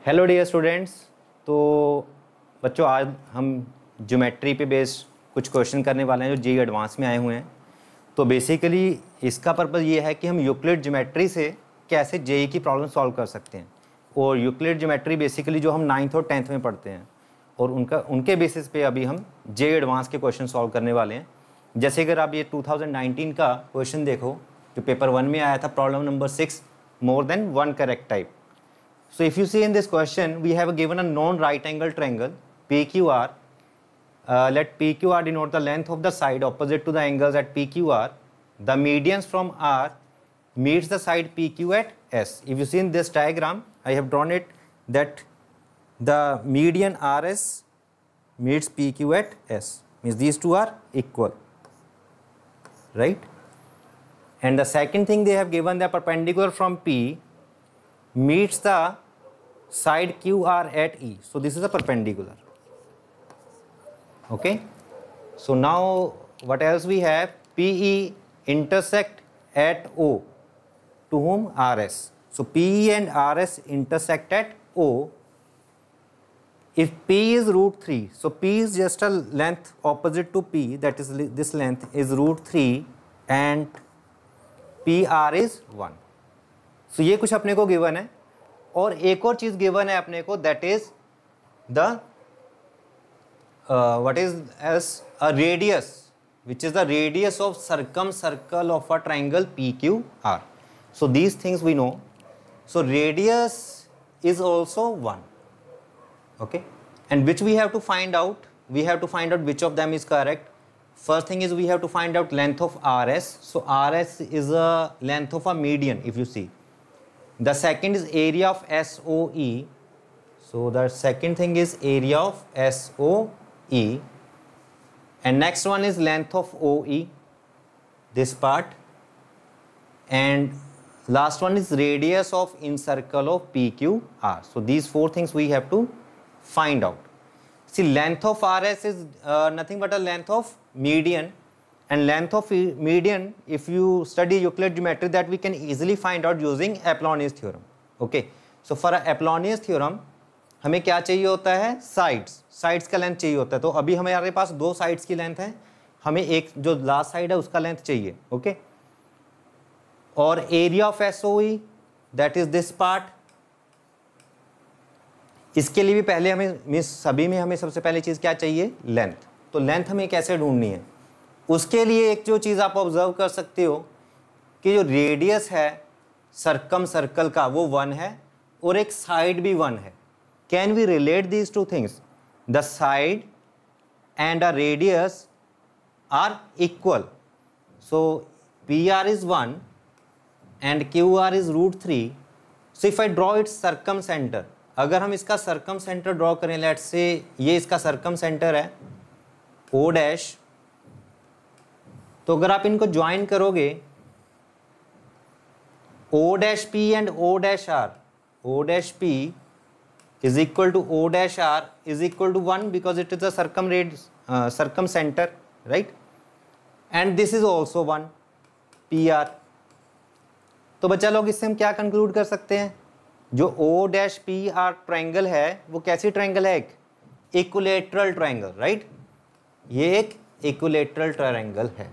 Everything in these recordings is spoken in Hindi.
Hello dear students. तो बच्चों आज हम ज्योमेट्री पे बेस्ड कुछ क्वेश्चन करने वाले हैं जो जेईई एडवांस में आए हुए हैं। तो बेसिकली इसका पर्पज़ ये है कि हम यूक्लिड ज्योमेट्री से कैसे जेईई की प्रॉब्लम सॉल्व कर सकते हैं। और यूक्लिड ज्योमेट्री बेसिकली जो हम 9th और 10th में पढ़ते हैं और उनके बेसिस पे अभी हम जेईई एडवांस के क्वेश्चन सॉल्व करने वाले हैं। जैसे अगर आप ये 2019 का क्वेश्चन देखो जो पेपर 1 में आया था, problem number 6, more than one correct type. So if you see in this question, we have given a non-right angle triangle PQR. Let PQR denote the length of the side opposite to the angles at PQR. The medians from R meets the side PQ at S. If you see in this diagram, I have drawn it that the median RS meets PQ at S. Means these two are equal, right? And the second thing they have given, the perpendicular from P meets the side QR at E. So this is a perpendicular. Okay. So now what else we have? PE intersect at O. To whom? RS. So PE and RS intersect at O. If P is √3, so P is just a length opposite to P, that is this length is √3 and PR is 1. So ये कुछ अपने को गिवन है और एक और चीज गिवन है अपने को, that is the what is as a radius which is the radius of circumcircle of a triangle PQR. So these things we know. So radius is also 1. Okay, and which we have to find out, which of them is correct. First thing is we have to find out length of RS. So RS is a length of a median if you see. The second is area of SOE. So the second thing is area of SOE. And next one is length of OE, this part. And last one is radius of incircle of PQR. So these four things we have to find out. See, length of RS is nothing but a length of median, and length of median, if you study Euclid geometry, that we can easily find out using Apollonius theorem. Okay, so for Apollonius theorem हमें क्या चाहिए होता है? साइड्स का लेंथ चाहिए होता है. तो अभी हमारे पास दो साइड्स की लेंथ है, हमें एक जो लास्ट साइड है उसका लेंथ चाहिए. ओके, और area of SOE, that is this part. इसके लिए भी पहले हमें सभी में हमें सबसे पहले चीज़ क्या चाहिए? लेंथ. तो लेंथ हमें कैसे ढूंढनी है? उसके लिए एक जो चीज़ आप ऑब्जर्व कर सकते हो कि जो रेडियस है सर्कम सर्कल का वो 1 है और एक साइड भी 1 है. Can we relate these two things? The side and a radius are equal. So PR is 1 and QR is √3. So if I draw its circumcentre, अगर हम इसका सर्कम सेंटर ड्रॉ करें, लेट्स से ये इसका सर्कम सेंटर है O', तो अगर आप इनको ज्वाइन करोगे O'P and O'R, O'P is equal to O'R is equal to 1 because it is a circumcentre, right. And this is also 1 PR. तो बच्चा लोग इससे हम क्या कंक्लूड कर सकते हैं? जो O'-PR ट्राइंगल है वो कैसी ट्राइंगल है? एक इक्विलेटरल ट्राइंगल, राइट. ये एक इक्विलेटरल ट्राइंगल है.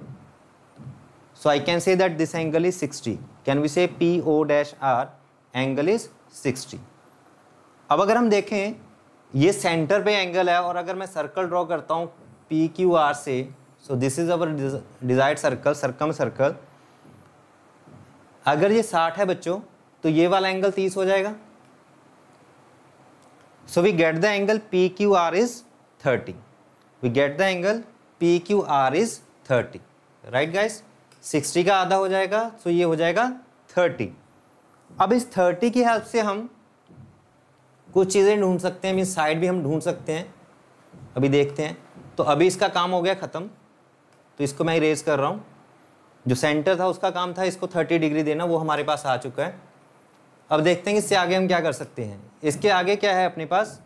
So I can say that this angle is 60. Can we say PO'-R angle is 60. अब अगर हम देखें ये सेंटर पे एंगल है और अगर मैं सर्कल ड्रॉ करता हूँ PQR से, so this is our desired circle, circum circle. अगर ये 60 है बच्चों तो ये वाला एंगल 30 हो जाएगा. So we get the angle PQR is 30. We get the angle PQR is 30, right guys. 60 का आधा हो जाएगा, सो ये हो जाएगा 30. अब इस 30 की हेल्प से हम कुछ चीज़ें ढूंढ सकते हैं, मीन साइड भी हम ढूंढ सकते हैं. अभी देखते हैं. तो अभी इसका काम हो गया ख़त्म, तो इसको मैं इरेज कर रहा हूँ. जो सेंटर था उसका काम था इसको 30 डिग्री देना, वो हमारे पास आ चुका है. अब देखते हैं इससे आगे हम क्या कर सकते हैं. इसके आगे क्या है अपने पास?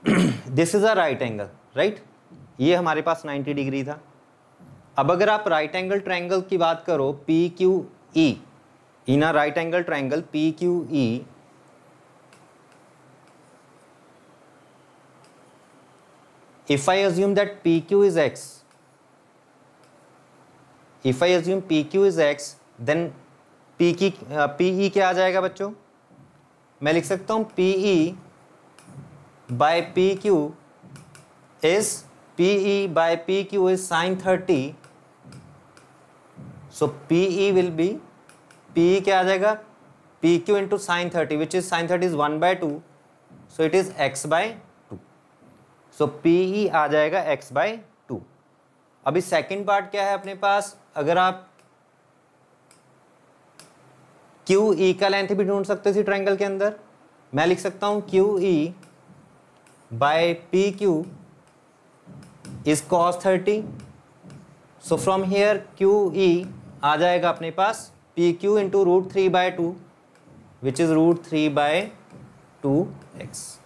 This is a right angle, right. ये हमारे पास 90 डिग्री था. अब अगर आप राइट एंगल ट्राइंगल की बात करो PQE, in a right angle triangle PQE, if I assume that PQ is X, if I assume PQ is X, then PE क्या आ जाएगा बच्चों? मैं लिख सकता हूँ PE by PQ is PE by PQ is sin 30. So PE will be, PE क्या आ जाएगा? PQ into sin 30, which is sin 30 is 1/2. So it is x by 2. So PE आ जाएगा x by 2. अभी सेकेंड पार्ट क्या है अपने पास? अगर आप QE का लेंथ भी ढूंढ सकते थे ट्रायंगल के अंदर, मैं लिख सकता हूं QE by PQ is cos 30. So from here QE आ जाएगा अपने पास PQ into √3/2, which is √3/2x.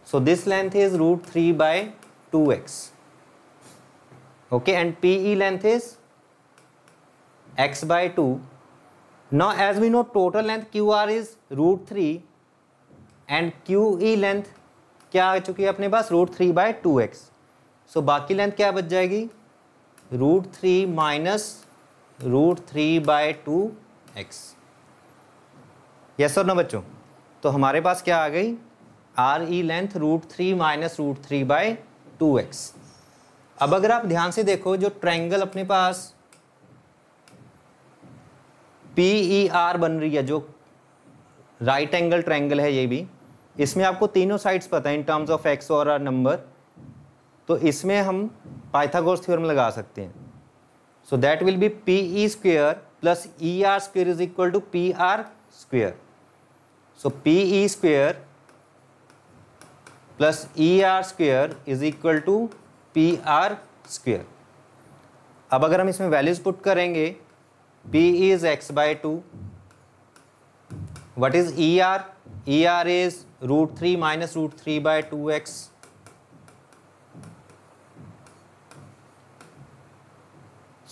So this length is √3/2x. Okay, and PE length is x by 2. Now as we know total length QR is √3 and QE length क्या आ चुकी है अपने पास? √3/2x. So बाकी लेंथ क्या बच जाएगी? √3 minus √3/2x. यस और नो बच्चों? तो हमारे पास क्या आ गई? RE length √3 minus √3/2x. अब अगर आप ध्यान से देखो, जो ट्रायंगल अपने पास PER बन रही है, जो राइट एंगल ट्रायंगल है, ये भी, इसमें आपको तीनों साइड्स पता है इन टर्म्स ऑफ एक्स और नंबर, तो इसमें हम पाइथागोरस थ्योरम लगा सकते हैं. So that will be PE square plus ER square is equal to PR square. So PE square plus ER square is equal to PR square. अब अगर हम इसमें वैल्यूज पुट करेंगे, PE is x by 2. What is ER? ER is √3 minus √3/2x.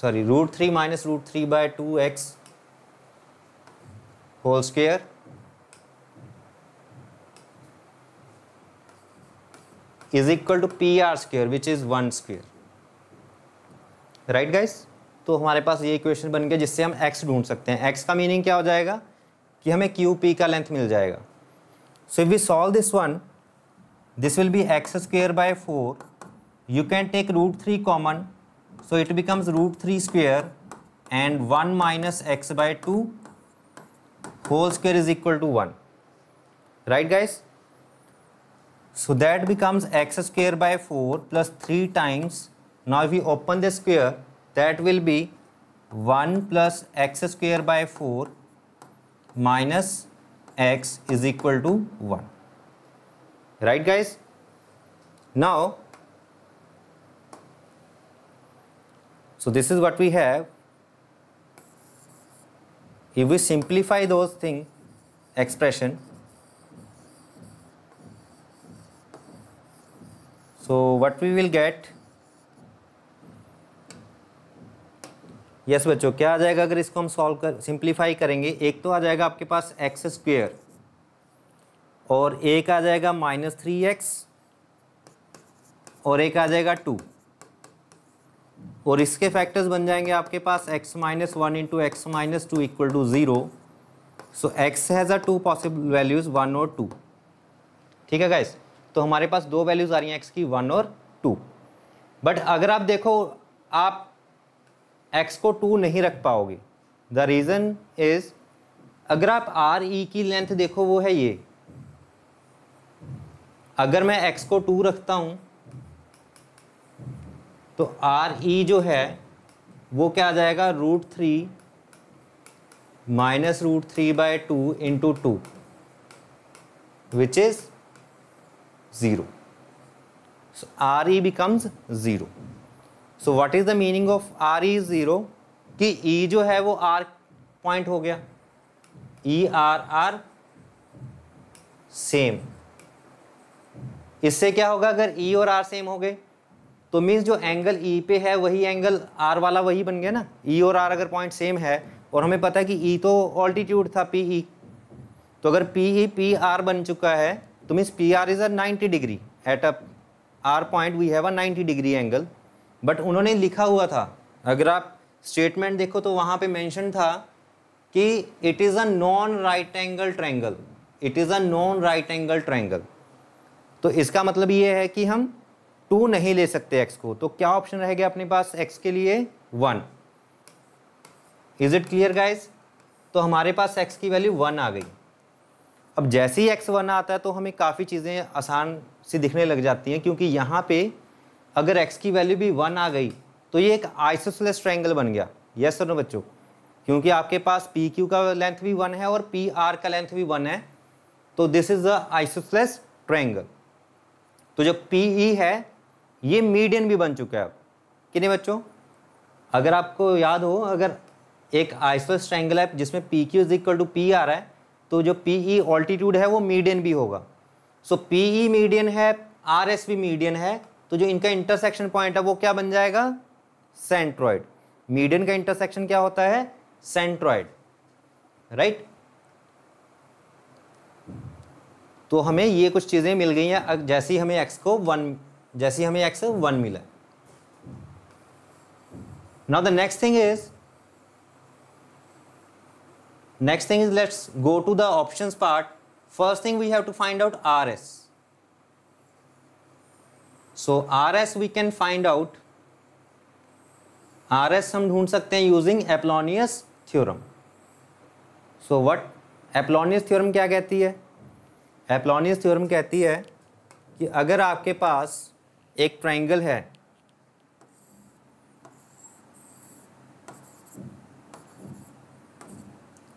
Sorry, √3 minus √3/2x whole square is equal to PR square, which is 1 square. Right guys? तो हमारे पास ये इक्वेशन बन गया जिससे हम x ढूंढ सकते हैं. x का मीनिंग क्या हो जाएगा कि हमें QP का लेंथ मिल जाएगा. So if we solve this one, this will be x square by 4. You can take √3 common, so it becomes √3 square and 1 minus x by 2 whole square is equal to 1. Right guys? So that becomes x square by 4 plus 3 times. Now if we open the square, that will be 1 plus x square by 4 minus x is equal to 1. Right guys? Now, so this is what we have. If we simplify those expression, so what we will get? Yes बच्चों, क्या आ जाएगा अगर इसको हम सिंप्लीफाई करेंगे? एक तो आ जाएगा आपके पास एक्स स्क्वेयर और एक आ जाएगा -3x और एक आ जाएगा 2, और इसके फैक्टर्स बन जाएंगे आपके पास x - 1 into x - 2 equal to 0. So x has a 2 possible values 1 और 2. ठीक है गाइस? तो हमारे पास दो वैल्यूज़ आ रही हैं x की, 1 और 2. बट अगर आप देखो, आप x को 2 नहीं रख पाओगे. द रीज़न इज, अगर आप RE की लेंथ देखो, वो है ये. अगर मैं x को 2 रखता हूं तो RE जो है वो क्या आ जाएगा? √3 minus √3/2 into 2 which is 0. So RE becomes 0. So what is the meaning of RE is 0? कि E जो है वो R पॉइंट हो गया. ER same. इससे क्या होगा? अगर E और R सेम हो गए तो मीन्स जो एंगल E पे है वही एंगल R वाला वही बन गया ना. E और R अगर पॉइंट सेम है और हमें पता है कि ई तो ऑल्टीट्यूड था पी ई, तो अगर पी ई पी आर बन चुका है तो means P R is a 90 degree, at a R point we have a 90 degree angle. But उन्होंने लिखा हुआ था, अगर आप स्टेटमेंट देखो तो वहाँ पे मेंशन था कि it is a non right angle triangle, it is a non right angle triangle. तो इसका मतलब ये है कि हम 2 नहीं ले सकते x को, तो क्या ऑप्शन रह गया अपने पास x के लिए 1। Is it clear guys? तो हमारे पास x की वैल्यू 1 आ गई। अब जैसे ही x 1 आता है तो हमें काफ़ी चीज़ें आसान सी दिखने लग जाती हैं, क्योंकि यहाँ पे अगर x की वैल्यू भी 1 आ गई तो ये एक आइसोसेलेस ट्रायंगल बन गया। यस और नो बच्चों? क्योंकि आपके पास पी क्यू का लेंथ भी 1 है और पी आर का लेंथ भी 1 है, तो this is the isosceles triangle. तो जो पी ई है ये मीडियन भी बन चुका है अब, कि नहीं बच्चों? अगर आपको याद हो, अगर एक आइसोसेलेस ट्रायंगल है जिसमें P Q is equal to P R है, तो जो पी ई ऑल्टीट्यूड है वो मीडियन भी होगा। सो पी ई मीडियन है, आर एस भी मीडियन है, तो जो इनका इंटरसेक्शन पॉइंट है वो क्या बन जाएगा? सेंट्रॉइड। मीडियन का इंटरसेक्शन क्या होता है? Centroid, right? तो हमें ये कुछ चीजें मिल गई हैं जैसे ही हमें x को 1, जैसे ही हमें x 1 मिला। Now the next thing is let's go to the options part. First thing we have to find out RS। So RS we can find out, RS हम ढूंढ सकते हैं using Apollonius theorem. So what Apollonius theorem क्या कहती है? एप्लोनियस थ्योरम कहती है कि अगर आपके पास एक ट्रायंगल है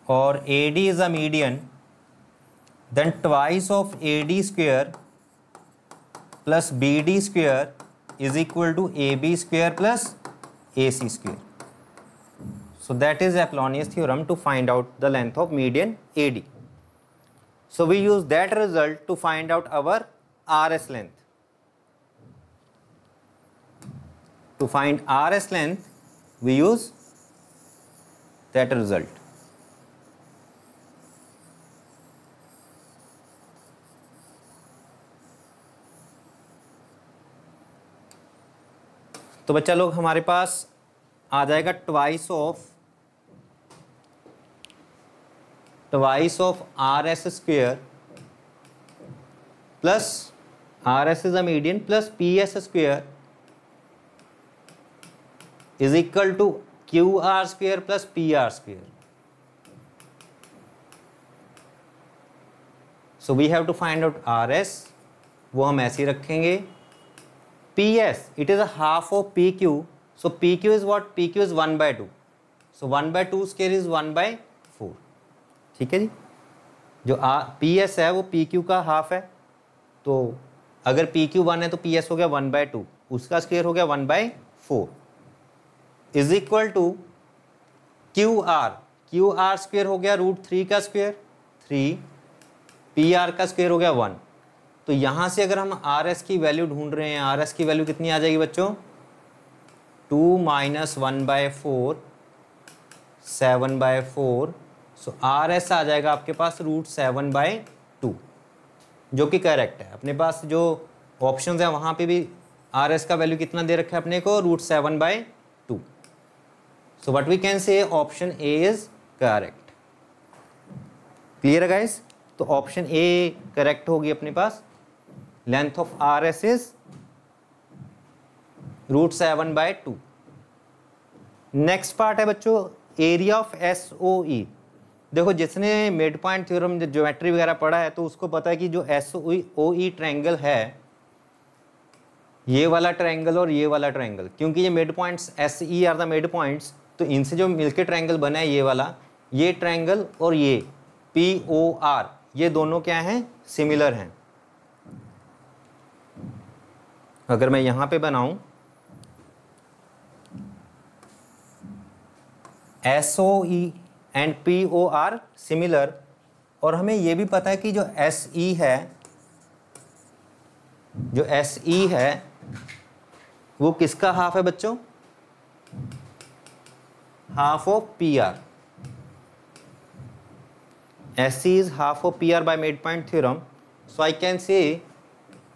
और AD is a median, then twice of AD square plus BD square is equal to AB square plus AC square. So that is Apollonius theorem to find out the length of median AD. So we use that result to find out our RS length. To find RS length, we use that result. तो बच्चा लोग हमारे पास आ जाएगा twice of RS square plus RS is a median plus PS square is equal to QR square plus PR square. So we have to find out RS, वो हम ऐसे ही रखेंगे। PS, it is a half of PQ. So PQ is what? PQ is 1/2. So 1/2 square is 1/4. ठीक है जी? जो PS है वो PQ का हाफ है, तो अगर PQ 1 है तो PS हो गया 1/2, उसका स्क्वायर हो गया 1/4 is equal to QR square हो गया √3 का स्क्वायर 3, PR का स्क्वायर हो गया 1। तो यहाँ से अगर हम RS की वैल्यू ढूंढ रहे हैं, RS की वैल्यू कितनी आ जाएगी बच्चों? 2 - 1/4 7/4। सो RS आ जाएगा आपके पास √7/2, जो कि करेक्ट है। अपने पास जो ऑप्शंस हैं वहाँ पे भी RS का वैल्यू कितना दे रखा है अपने को? √7/2। So what we can say option A is correct. Clear है गाइस? तो ऑप्शन A करेक्ट होगी अपने पास। Length of RS is √7/2। Next part है बच्चों एरिया ऑफ SOE। देखो जिसने मिड पॉइंट थ्योरम ज्योमेट्री वगैरह पढ़ा है तो उसको पता है कि जो SOE ट्रायंगल है, ये वाला ट्रायंगल और ये वाला ट्रायंगल, क्योंकि ये midpoints SE are the midpoints, तो इनसे जो मिलकर ट्रायंगल बना है ये वाला, ये ट्रायंगल और ये POR, ये दोनों क्या हैं? सिमिलर हैं। अगर मैं यहां पे बनाऊं SOE एंड POR सिमिलर, और हमें यह भी पता है कि जो SE है वो किसका हाफ है बच्चों? Half of PR। SC is half of PR by mid point theorem. So I can से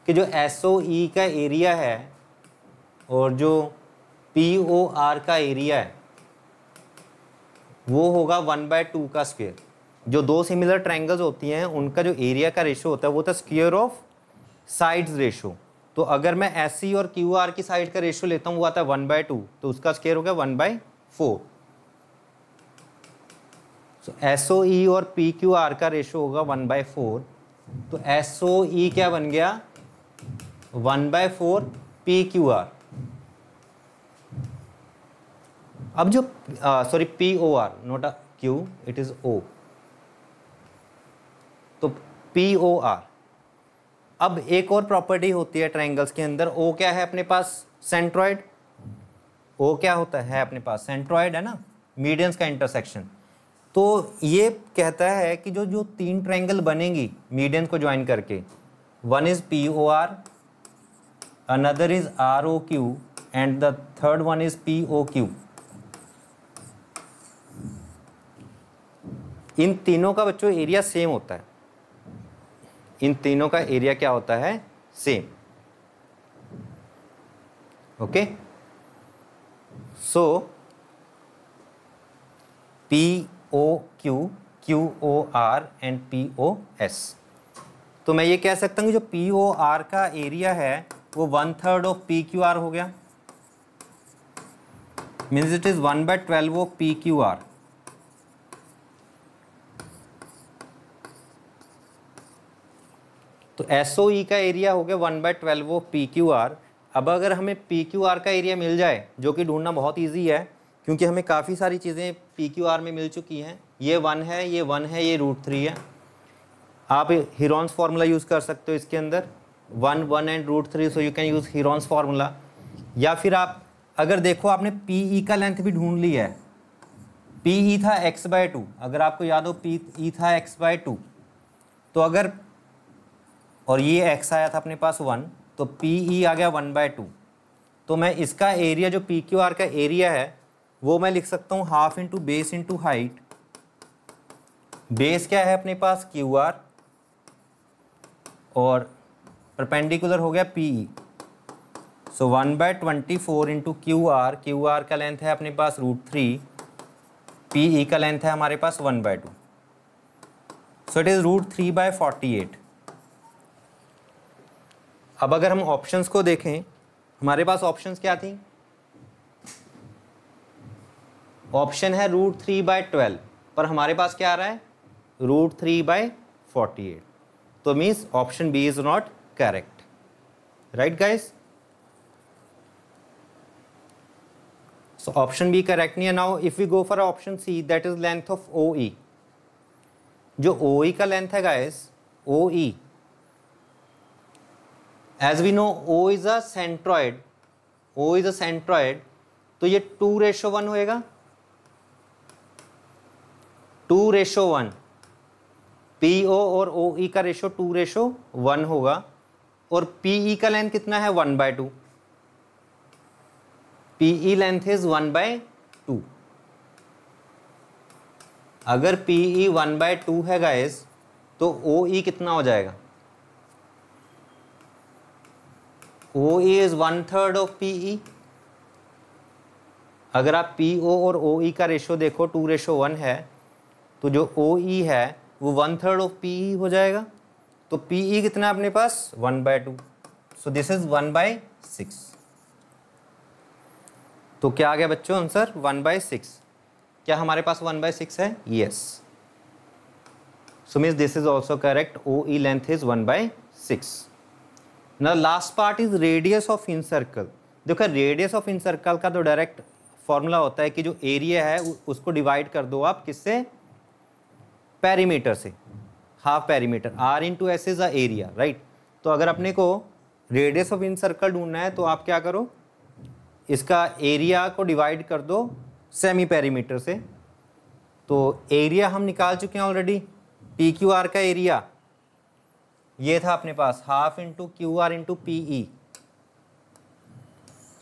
कि जो SOE का एरिया है और जो POR का एरिया है वो होगा 1/2 का स्क्वायर. जो दो सिमिलर ट्रायंगल्स होती हैं उनका जो एरिया का रेशो होता है वो होता है स्क्वायर ऑफ साइड्स रेशो. तो अगर मैं SC और QR की साइड का रेशो लेता हूँ वो आता है 1/2, तो उसका स्क्वायर हो गया 1/4. सो SOE और PQR का रेशो होगा 1/4. तो SOE क्या बन गया 1/4 PQR. अब जो sorry POR note a Q, it is O. तो POR. अब एक और प्रॉपर्टी होती है ट्रायंगल्स के अंदर. O क्या है अपने पास सेंट्रॉइड. O क्या होता है अपने पास सेंट्रॉइड है ना, मीडियंस का इंटरसेक्शन. तो ये कहता है कि जो जो तीन ट्रायंगल बनेंगी मीडियन को ज्वाइन करके, one is POR, another is ROQ and the third one is POQ. इन तीनों का बच्चों एरिया सेम होता है. इन तीनों का एरिया क्या होता है same. Okay. So POQ, QOR and POS. तो मैं ये कह सकता हूँ कि जो POR का एरिया है वो 1/3 ऑफ PQR हो गया. Means it is 1/12 of PQR. तो SOE का एरिया हो गया 1/12 ऑफ PQR. अब अगर हमें PQR का एरिया मिल जाए, जो कि ढूंढना बहुत इजी है क्योंकि हमें काफ़ी सारी चीज़ें PQR में मिल चुकी हैं. ये 1 है, ये 1 है, ये √3 है. आप हीरोन्स फार्मूला यूज़ कर सकते हो इसके अंदर 1, 1 and √3. So you can use Heron's formula. या फिर आप अगर देखो आपने PE का लेंथ भी ढूंढ लिया है. PE था x/2. अगर आपको याद हो PE था x/2. तो अगर और ये x आया था अपने पास 1, तो PE आ गया 1/2. तो मैं इसका एरिया जो PQR का एरिया है वो मैं लिख सकता हूँ half into base into height. Base क्या है अपने पास QR और परपेंडिकुलर हो गया PE. सो 1/24 इंटू QR. QR का लेंथ है अपने पास √3. PE का लेंथ है हमारे पास 1/2. So it is √3/48. अब अगर हम ऑप्शंस को देखें, हमारे पास ऑप्शंस क्या थी. ऑप्शन है √3/12, पर हमारे पास क्या आ रहा है √3/48. तो means option B is not correct. Right guys. So option B correct नहीं है. Now if we go for option C, that is length of OE. जो OE का लेंथ है guys, OE as we know O is a centroid. O is a centroid. तो ये 2:1 होएगा. 2:1. PO और OE का रेशो 2:1 होगा. और PE का लेंथ कितना है 1/2. PE length is 1/2. अगर PE 1/2 है गाइस तो OE कितना हो जाएगा. OE is 1/3 of PE. अगर आप PO और OE का रेशो देखो 2:1 है, तो जो OE है वो 1/3 ऑफ PE हो जाएगा. तो PE कितना अपने पास 1/2. So this is 1/6. तो क्या आ गया बच्चों आंसर 1/6. क्या हमारे पास 1/6 है. Yes. So means this is also correct. OE length is 1/6. Now last part is radius of in circle. देखो रेडियस ऑफ इन सर्कल का तो डायरेक्ट फॉर्मूला होता है कि जो एरिया है उसको डिवाइड कर दो आप किससे, पेरीमीटर से, half perimeter. R into S is a area. Right. तो अगर अपने को रेडियस ऑफ इन सर्कल ढूंढना है तो आप क्या करो, इसका एरिया को डिवाइड कर दो सेमी पेरीमीटर से. तो एरिया हम निकाल चुके हैं ऑलरेडी. PQR का एरिया ये था अपने पास half into QR into PE.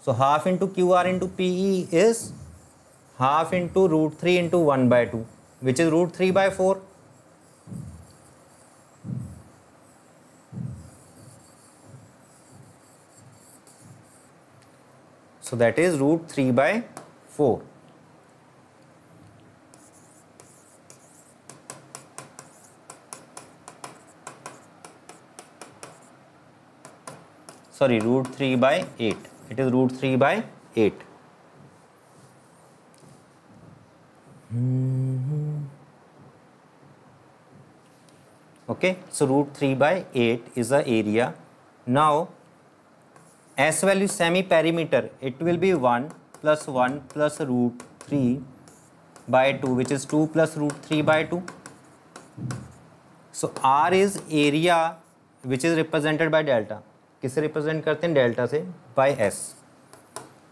So half into QR into PE is half into √3 into 1/2 which is √3/4. So that is root 3 by 4. Sorry, root 3 by 8. It is root 3 by 8. Okay, so root 3 by 8 is the area. Now, S value semi-perimeter, it will be 1 plus root 3 by 2, which is 2 plus root 3 by 2. So R is area which is represented by delta. किससे रिप्रेजेंट करते हैं? डेल्टा से, bye S.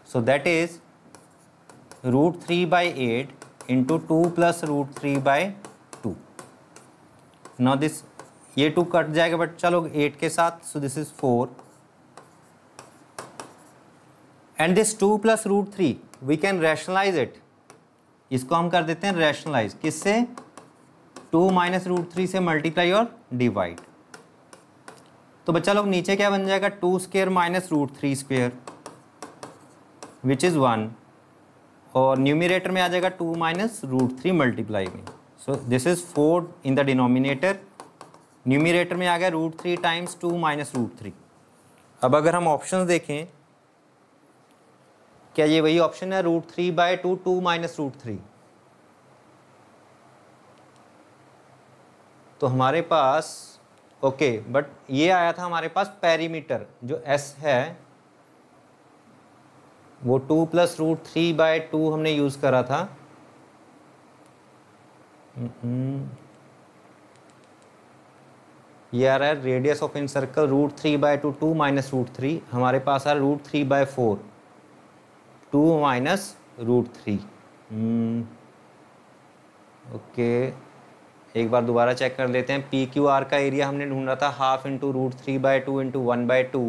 So that is root 3 by 8 into 2 plus root 3 by 2. Now this, ये 2 कट जाएगा बट चलो 8 के साथ, so this is 4. And this 2 plus root 3, we can rationalize it. इसको हम कर देते हैं rationalize. किससे? 2 minus root 3 से multiply और divide. तो बच्चा लोग नीचे क्या बन जाएगा? 2 square minus root 3 square which is 1, और न्यूमिनेटर में आ जाएगा 2 माइनस रूट 3 मल्टीप्लाई में. So this is 4 in the denominator. Numerator में आ गया रूट 3 टाइम्स 2 माइनस रूट 3. अब अगर हम ऑप्शन देखें, क्या ये वही ऑप्शन है? Root 3 by 2 2 minus root 3. तो हमारे पास ओके, बट ये आया था हमारे पास पेरीमीटर जो S है वो 2 प्लस रूट 3 बाय 2 हमने यूज़ करा था. ये आ रहा है radius of incircle root 3 by 2 2 minus root 3. हमारे पास आ रहा है root 3 by 4 2 minus root 3. Okay, एक बार दोबारा चेक कर लेते हैं. पी क्यू आर का एरिया हमने ढूंढा था half into root 3 by 2 into 1 by 2.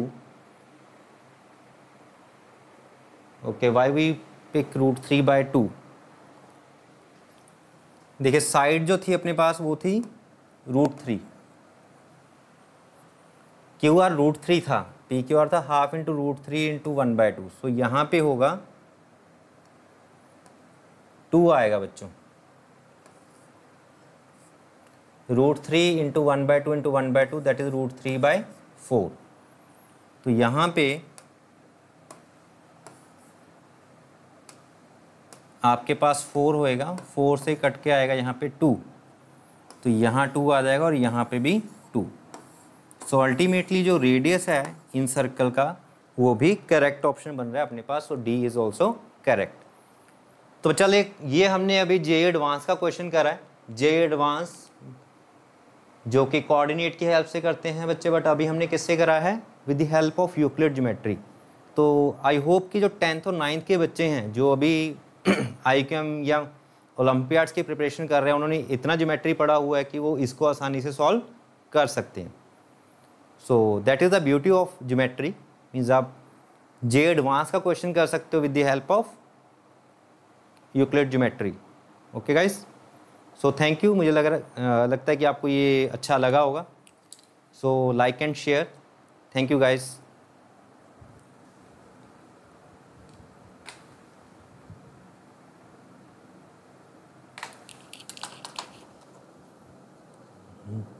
Okay, why we pick root 3 by 2? देखिए साइड जो थी अपने पास वो थी रूट 3. क्यू आर रूट 3 था, पी क्यू आर था half into root 3 into 1 by 2. So यहाँ पे होगा 2 आएगा बच्चों. Root 3 into 1 by 2 into 1 by 2 that is root 3 by 4. तो यहाँ पे आपके पास 4 होएगा, 4 से कट के आएगा यहाँ पे 2, तो यहाँ 2 आ जाएगा और यहाँ पे भी 2. सो अल्टीमेटली जो रेडियस है इन सर्कल का वो भी करेक्ट ऑप्शन बन रहा है अपने पास. सो डी इज ऑल्सो करेक्ट. तो चल एक ये हमने अभी जे एडवांस का क्वेश्चन करा है. जे एडवांस जो कि कोऑर्डिनेट की हेल्प से करते हैं बच्चे, बट अभी हमने किससे करा है? With the help of Euclid geometry. तो आई होप कि जो 10th और 9th के बच्चे हैं जो अभी IQM या ओलंपियाड्स की प्रिपरेशन कर रहे हैं, उन्होंने इतना ज्योमेट्री पढ़ा हुआ है कि वो इसको आसानी से सॉल्व कर सकते हैं. So that is the beauty of geometry. Means आप जे एडवांस का क्वेश्चन कर सकते हो with the help of Euclid geometry. Okay guys, so thank you. मुझे लगता है कि आपको ये अच्छा लगा होगा. So like and share. Thank you guys. Mm-hmm.